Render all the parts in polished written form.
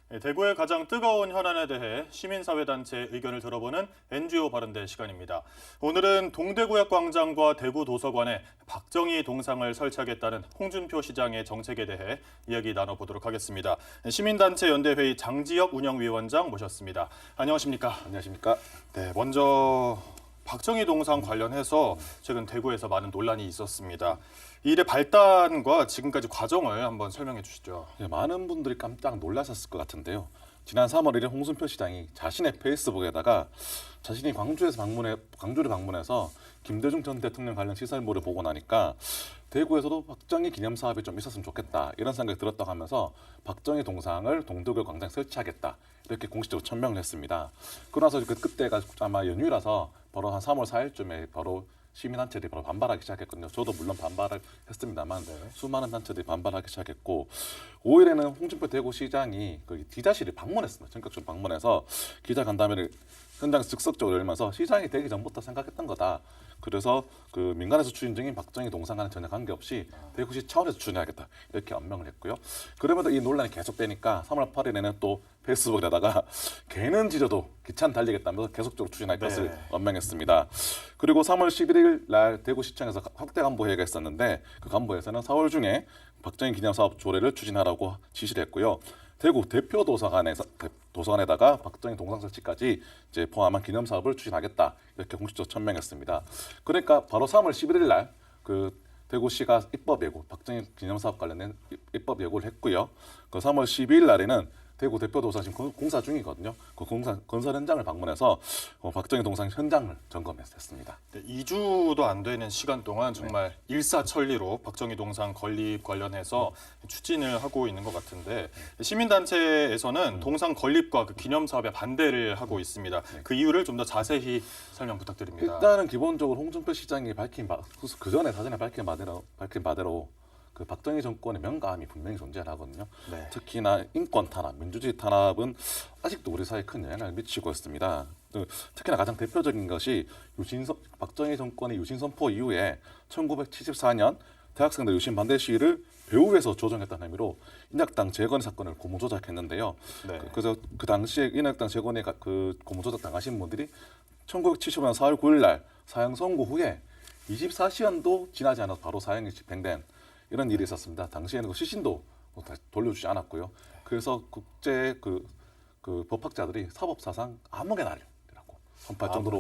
대구의 가장 뜨거운 현안에 대해 시민사회단체의 의견을 들어보는 NGO 발언대 시간입니다. 오늘은 동대구역 광장과 대구 도서관에 박정희 동상을 설치하겠다는 홍준표 시장의 정책에 대해 이야기 나눠보도록 하겠습니다. 시민단체 연대회의 장지혁 운영위원장 모셨습니다. 안녕하십니까? 안녕하십니까? 네, 먼저 박정희 동상 관련해서 최근 대구에서 많은 논란이 있었습니다. 이 일의 발단과 지금까지 과정을 한번 설명해 주시죠. 네, 많은 분들이 깜짝 놀라셨을 것 같은데요. 지난 3월 1일 홍준표 시장이 자신의 페이스북에다가 자신이 광주를 방문해서 김대중 전 대통령 관련 시설물을 보고 나니까 대구에서도 박정희 기념 사업이 좀 있었으면 좋겠다 이런 생각이 들었다고 하면서 박정희 동상을 동대구 광장에 설치하겠다 이렇게 공식적으로 천명을 했습니다. 그러나서 그때가 아마 연휴라서 바로 한 3월 4일쯤에 바로 시민단체들이 바로 반발하기 시작했거든요. 저도 물론 반발을 했습니다만 수많은 단체들이 반발하기 시작했고 5일에는 홍준표 대구시장이 그 기자실을 방문했습니다. 전격적으로 방문해서 기자간담회를 현장에서 즉석적으로 열면서 시장이 되기 전부터 생각했던 거다. 그래서 그 민간에서 추진 중인 박정희 동상과는 전혀 관계없이 대구시 차원에서 추진하겠다 이렇게 언명을 했고요. 그러면서 이 논란이 계속되니까 3월 8일에는 또 페이스북에다가 개는 지져도 기찬 달리겠다면서 계속적으로 추진할 것을 언명했습니다. 그리고 3월 11일 날 대구시청에서 확대 간부회의가 있었는데 그 간부에서는 4월 중에 박정희 기념사업 조례를 추진하라고 지시를 했고요. 대구 대표 도서관에다가 박정희 동상 설치까지 이제 포함한 기념 사업을 추진하겠다 이렇게 공식적으로 천명했습니다. 그러니까 바로 3월 11일 날 그 대구시가 입법 예고 박정희 기념 사업 관련된 입법 예고를 했고요. 그 3월 12일 날에는 대구 대표 도서관 지금 공사 중이거든요. 그 공사 건설 현장을 방문해서 박정희 동상 현장을 점검했습니다. 네, 2주도 안 되는 시간 동안 정말 일사천리로 박정희 동상 건립 관련해서 추진을 하고 있는 것 같은데 시민단체에서는 동상 건립과 그 기념사업에 반대를 하고 있습니다. 그 이유를 좀 더 자세히 설명 부탁드립니다. 일단은 기본적으로 홍준표 시장이 사전에 밝힌 바대로 그 박정희 정권의 명감이 분명히 존재를 하거든요. 네. 특히나 인권 탄압, 민주주의 탄압은 아직도 우리 사회에 큰 영향을 미치고 있습니다. 특히나 가장 대표적인 것이 박정희 정권의 유신 선포 이후에 1974년 대학생들 유신 반대 시위를 배후에서 조정했다는 혐의로 인혁당 재건 사건을 고무 조작했는데요. 네. 그래서 그 당시에 인혁당 재건에 그 고무 조작 당하신 분들이 1975년 4월 9일 날 사형 선고 후에 24시간도 지나지 않아서 바로 사형이 집행된 이런 일이 있었습니다. 당시에는 그 시신도 돌려주지 않았고요. 그래서 국제 그 법학자들이 사법사상 암흑의 날이라고 선포할 정도로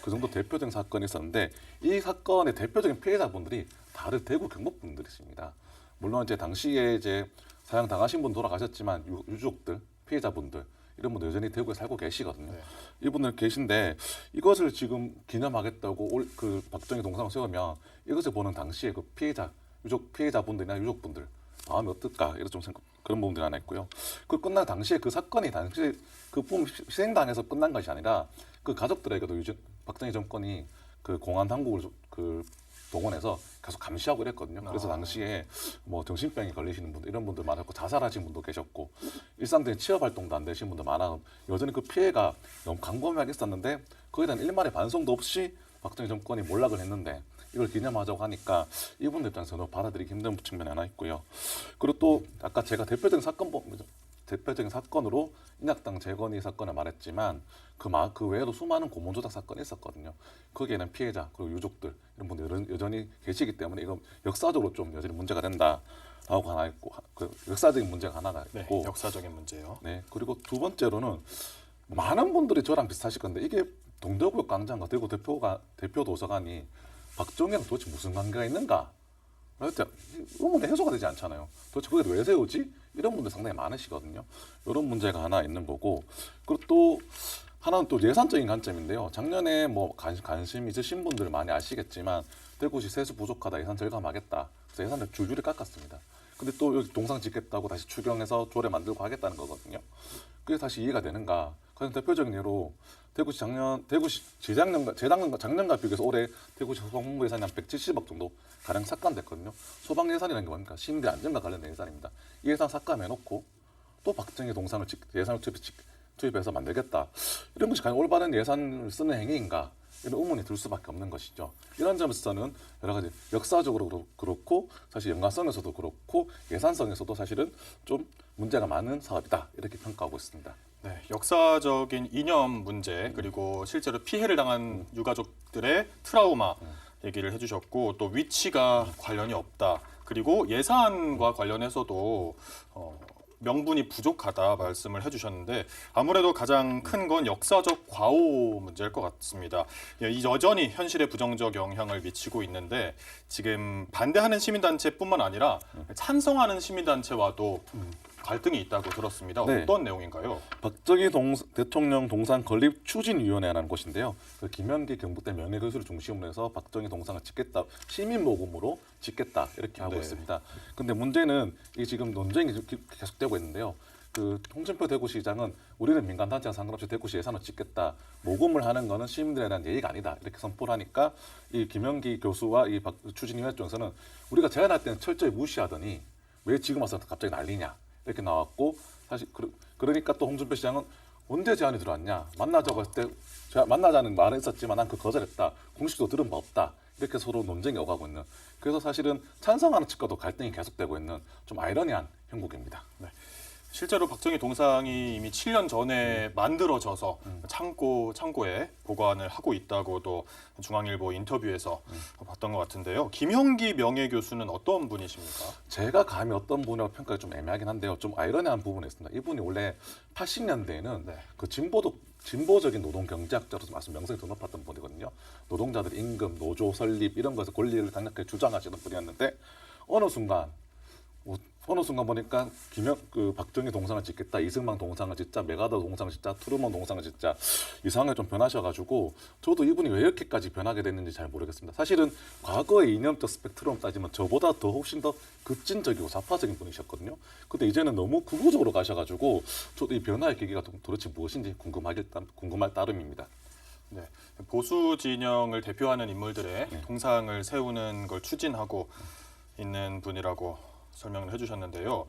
그 정도 대표적인 사건이 있었는데 이 사건의 대표적인 피해자분들이 다들 대구 경북 분들이십니다. 물론 이제 당시에 이제 사형 당하신 분 돌아가셨지만 유족들, 피해자분들 이런 분들 여전히 대구에 살고 계시거든요. 네. 이분들 계신데 이것을 지금 기념하겠다고 그 박정희 동상을 세우면 이것을 보는 당시에 그 피해자분들이나 유족분들 마음이 어떨까 이런 좀 그런 부분들이 하나 있고요. 그 끝난 당시에 그 사건이 당시에 그 부분 희생당해서 끝난 것이 아니라 그 가족들에게도 박정희 정권이 그 공안 당국을 그 동원해서 계속 감시하고 이랬거든요. 그래서 당시에 뭐 정신병에 걸리시는 분들 이런 분들 많았고 자살하신 분도 계셨고 일상적인 취업 활동도 안 되신 분들 많아 여전히 그 피해가 너무 광범위하게 있었는데 거기에 대한 일말의 반성도 없이 박정희 정권이 몰락을 했는데 이걸 기념하자고 하니까 이분들 입장에서는 받아들이기 힘든 측면이 하나 있고요. 그리고 또 아까 제가 대표적인 사건으로 인혁당 재건이 사건을 말했지만 그 외에도 수많은 고문 조작 사건이 있었거든요. 거기에는 피해자 그리고 유족들 이런 분들 여전히 계시기 때문에 이건 역사적으로 좀 여전히 문제가 된다라고 하나 있고 그 역사적인 문제가 하나가 있고 네, 역사적인 문제요. 네, 그리고 두 번째로는 많은 분들이 저랑 비슷하실 건데 이게 동대구역 광장과 대구 대표 도서관이 박정희랑 도대체 무슨 관계가 있는가? 의문의 해소가 되지 않잖아요. 도대체 거기를 왜 세우지? 이런 분들 상당히 많으시거든요. 이런 문제가 하나 있는 거고 그리고 또 하나는 또 예산적인 관점인데요. 작년에 뭐 관심 있으신 분들 많이 아시겠지만 대구시 세수 부족하다 예산 절감하겠다. 그래서 예산을 줄줄이 깎았습니다. 근데 또 여기 동상 짓겠다고 다시 추경해서 조례 만들고 하겠다는 거거든요. 그게 다시 이해가 되는가? 가장 대표적인 예로 대구시 작년과 비교해서 올해 대구시 소방본부 예산이 한 170억 정도 가량 삭감됐거든요. 소방 예산이라는 게 뭡니까? 시민들 안전과 관련된 예산입니다. 이 예산 삭감해놓고 또 박정희 동상을 예산을 투입해서 만들겠다. 이런 것이 과연 올바른 예산을 쓰는 행위인가? 이런 의문이 들 수밖에 없는 것이죠. 이런 점에서는 여러 가지 역사적으로 그렇고 사실 연관성에서도 그렇고 예산성에서도 사실은 좀 문제가 많은 사업이다 이렇게 평가하고 있습니다. 네, 역사적인 이념 문제 그리고 실제로 피해를 당한 유가족들의 트라우마 얘기를 해주셨고 또 위치가 관련이 없다. 그리고 예산과 관련해서도 명분이 부족하다 말씀을 해주셨는데 아무래도 가장 큰 건 역사적 과오 문제일 것 같습니다. 이 여전히 현실에 부정적 영향을 미치고 있는데 지금 반대하는 시민단체뿐만 아니라 찬성하는 시민단체와도 갈등이 있다고 들었습니다. 네. 어떤 내용인가요? 박정희 대통령 동상 건립 추진위원회라는 곳인데요. 그 김현기 경북대 명예교수를 중심으로 해서 박정희 동상을 짓겠다, 시민 모금으로 짓겠다 이렇게 하고 네. 있습니다. 근데 문제는 이 지금 논쟁이 계속되고 있는데요. 그 홍준표 대구시장은 우리는 민간단체와 상관없이 대구시 예산을 짓겠다, 모금을 하는 거는 시민들에 대한 예의가 아니다 이렇게 선포를 하니까 이 김현기 교수와 이 추진위원회 쪽에서는 우리가 제안할 때는 철저히 무시하더니 왜 지금 와서 갑자기 난리냐 이렇게 나왔고 사실 그러니까 또 홍준표 시장은 언제 제안이 들어왔냐 만나자고 했을 때 제가 만나자는 말은 있었지만 난 그 거절했다 공식도 들은 바 없다 이렇게 서로 논쟁이 오가고 있는 그래서 사실은 찬성하는 측과도 갈등이 계속되고 있는 좀 아이러니한 형국입니다. 네. 실제로 박정희 동상이 이미 7년 전에 만들어져서 창고에 보관을 하고 있다고도 중앙일보 인터뷰에서 봤던 것 같은데요. 김형기 명예교수는 어떤 분이십니까? 제가 감히 어떤 분이라고 평가가 좀 애매하긴 한데요. 좀 아이러니한 부분이 있습니다. 이분이 원래 80년대에는 네. 그 진보적인 노동 경제학자로서 말씀 명성이 더 높았던 분이거든요. 노동자들 임금, 노조 설립 이런 것에서 권리를 강력하게 주장하시는 분이었는데 어느 순간 보니까 박정희 동상을 짓겠다, 이승만 동상을 짓자, 메가더 동상을 짓자, 트루먼 동상을 짓자 이상하게 좀 변하셔가지고 저도 이분이 왜 이렇게까지 변하게 됐는지 잘 모르겠습니다. 사실은 과거의 이념적 스펙트럼 따지면 저보다 더 훨씬 더 급진적이고 좌파적인 분이셨거든요. 근데 이제는 너무 극우적으로 가셔가지고 저도 이 변화의 계기가 도대체 무엇인지 궁금할 따름입니다. 네. 보수 진영을 대표하는 인물들의 동상을 세우는 걸 추진하고 있는 분이라고 설명을 해주셨는데요.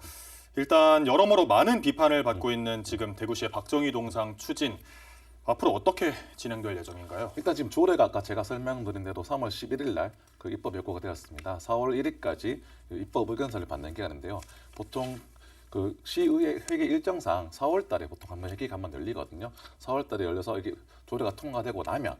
일단 여러모로 많은 비판을 받고 있는 지금 대구시의 박정희 동상 추진 앞으로 어떻게 진행될 예정인가요? 일단 지금 조례가 아까 제가 설명드린 대로 3월 11일 날 그 입법 예고가 되었습니다. 4월 1일까지 입법 의견서를 받는 기간인데요. 보통 그 시의회 회기 일정상 4월 달에 보통 회기가 한번 열리거든요. 4월 달에 열려서 이게 조례가 통과되고 나면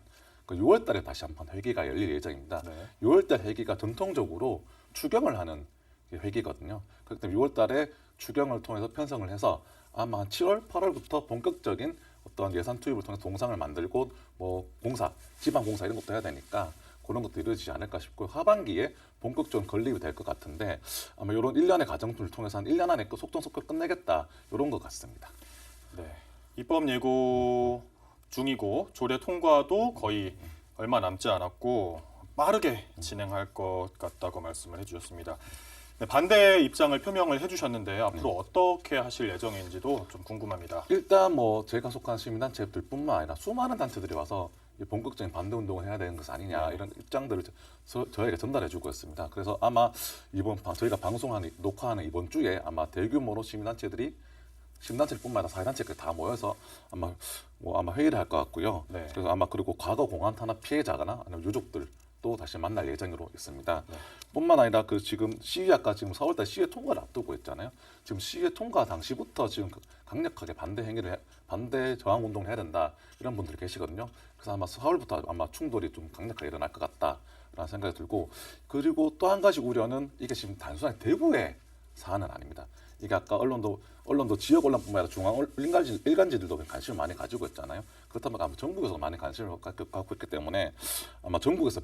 그 6월 달에 다시 한번 회기가 열릴 예정입니다. 네. 6월 달 회기가 전통적으로 추경을 하는 회기거든요. 그렇기 때문에 6월 달에 추경을 통해서 편성을 해서 아마 한 7월, 8월부터 본격적인 어떤 예산 투입을 통해서 동상을 만들고 뭐 지방 공사 이런 것도 해야 되니까 그런 것도 이루어지지 않을까 싶고 하반기에 본격적인 건립이 될 것 같은데 아마 이런 일련의 과정들을 통해서 한 1년 안에 속도속도 끝내겠다 이런 것 같습니다. 네. 입법 예고 중이고 조례 통과도 거의 얼마 남지 않았고 빠르게 진행할 것 같다고 말씀을 해주셨습니다. 네, 반대 입장을 표명을 해주셨는데 앞으로 어떻게 하실 예정인지도 좀 궁금합니다. 일단 뭐 제가 속한 시민단체들뿐만 아니라 수많은 단체들이 와서 이 본격적인 반대 운동을 해야 되는 것 아니냐 이런 입장들을 저에게 전달해주고 있습니다. 그래서 아마 저희가 녹화하는 이번 주에 아마 대규모로 시민단체뿐만 아니라 사회단체까지 다 모여서 아마 회의를 할 것 같고요. 네. 그래서 아마 그리고 과거 공안 탄압 피해자거나 아니면 유족들 또 다시 만날 예정으로 있습니다. 네. 뿐만 아니라 그 지금 시위아까 지금 4월달 시위 통과를 앞두고 있잖아요. 지금 시위 통과 당시부터 지금 강력하게 반대 저항 운동을 해야 된다 이런 분들이 계시거든요. 그래서 아마 4월부터 아마 충돌이 좀 강력하게 일어날 것 같다라는 생각이 들고 그리고 또 한 가지 우려는 이게 지금 단순하게 대구의 사안은 아닙니다. 이게 아까 언론도 지역 언론뿐만 아니라 중앙 일간지들도 관심을 많이 가지고 있잖아요. 그렇다면 아마 전국에서 많이 관심을 갖고 있기 때문에 아마 전국에서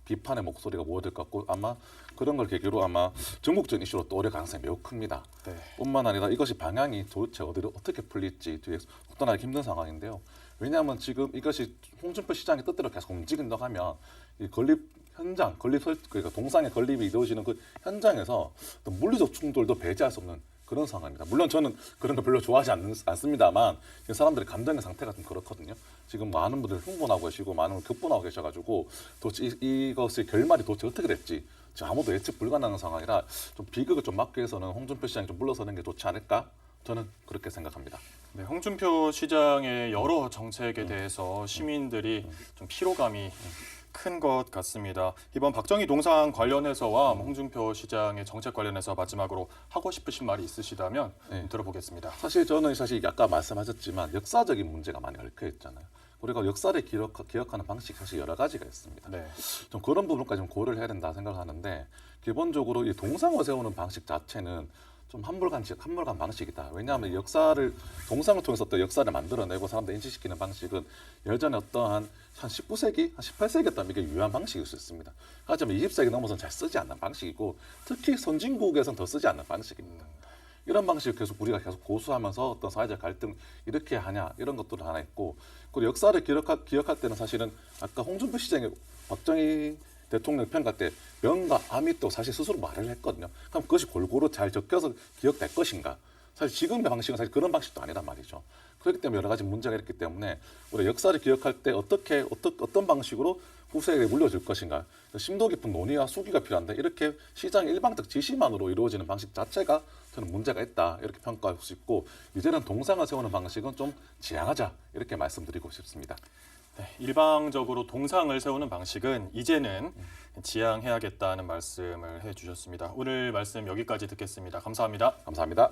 비판의 목소리가 모여들 것 같고 아마 그런 걸 계기로 아마 전국적인 이슈로 떠오를 가능성이 매우 큽니다. 네. 뿐만 아니라 이것이 방향이 도대체 어디로 어떻게 풀릴지 뒤에 속단하기 힘든 상황인데요. 왜냐하면 지금 이것이 홍준표 시장의 뜻대로 계속 움직인다고 하면 이 그러니까 동상의 건립이 이루어지는 그 현장에서 또 물리적 충돌도 배제할 수 없는 그런 상황입니다. 물론 저는 그런 거 별로 좋아하지 않습니다만 사람들의 감정의 상태가 좀 그렇거든요. 지금 많은 분들 흥분하고 계시고 많은 분들 격분하고 계셔가지고 도대체 이것의 결말이 도대체 어떻게 될지 지금 아무도 예측 불가능한 상황이라 좀 비극을 좀 막기 위해서는 홍준표 시장이 좀 물러서는 게 좋지 않을까? 저는 그렇게 생각합니다. 네, 홍준표 시장의 여러 정책에 대해서 시민들이 좀 피로감이 큰 것 같습니다. 이번 박정희 동상 관련해서와 홍준표 시장의 정책 관련해서 마지막으로 하고 싶으신 말이 있으시다면 네. 들어보겠습니다. 사실 저는 아까 말씀하셨지만 역사적인 문제가 많이 얽혀 있잖아요. 우리가 역사를 기억하는 방식 사실 여러 가지가 있습니다. 네. 좀 그런 부분까지 좀 고려를 해야 된다 생각하는데 기본적으로 이 동상을 세우는 방식 자체는 좀 한물간 방식이다. 왜냐하면 동상을 통해서 또 역사를 만들어내고 사람들 인식시키는 방식은 예전에 어떠한 한 19세기, 한 18세기였다면 이게 유효한 방식일 수 있습니다. 하지만 20세기 넘어서는 잘 쓰지 않는 방식이고 특히 선진국에서는 더 쓰지 않는 방식입니다. 이런 방식을 우리가 계속 고수하면서 어떤 사회적 갈등 이렇게 하냐 이런 것도 하나 있고 그리고 역사를 기억할 때는 사실은 아까 홍준표 시장의 박정희 대통령 평가 때 명과 암이 또 사실 스스로 말을 했거든요. 그럼 그것이 골고루 잘 적혀서 기억될 것인가? 사실 지금의 방식은 사실 그런 방식도 아니란 말이죠. 그렇기 때문에 여러 가지 문제가 있기 때문에 우리 역사를 기억할 때 어떤 방식으로 후세에게 물려줄 것인가 심도 깊은 논의와 수기가 필요한데 이렇게 시장의 일방적 지시만으로 이루어지는 방식 자체가 저는 문제가 있다 이렇게 평가할 수 있고 이제는 동상을 세우는 방식은 좀 지양하자 이렇게 말씀드리고 싶습니다. 네, 일방적으로 동상을 세우는 방식은 이제는 지양해야겠다는 말씀을 해주셨습니다. 오늘 말씀 여기까지 듣겠습니다. 감사합니다. 감사합니다.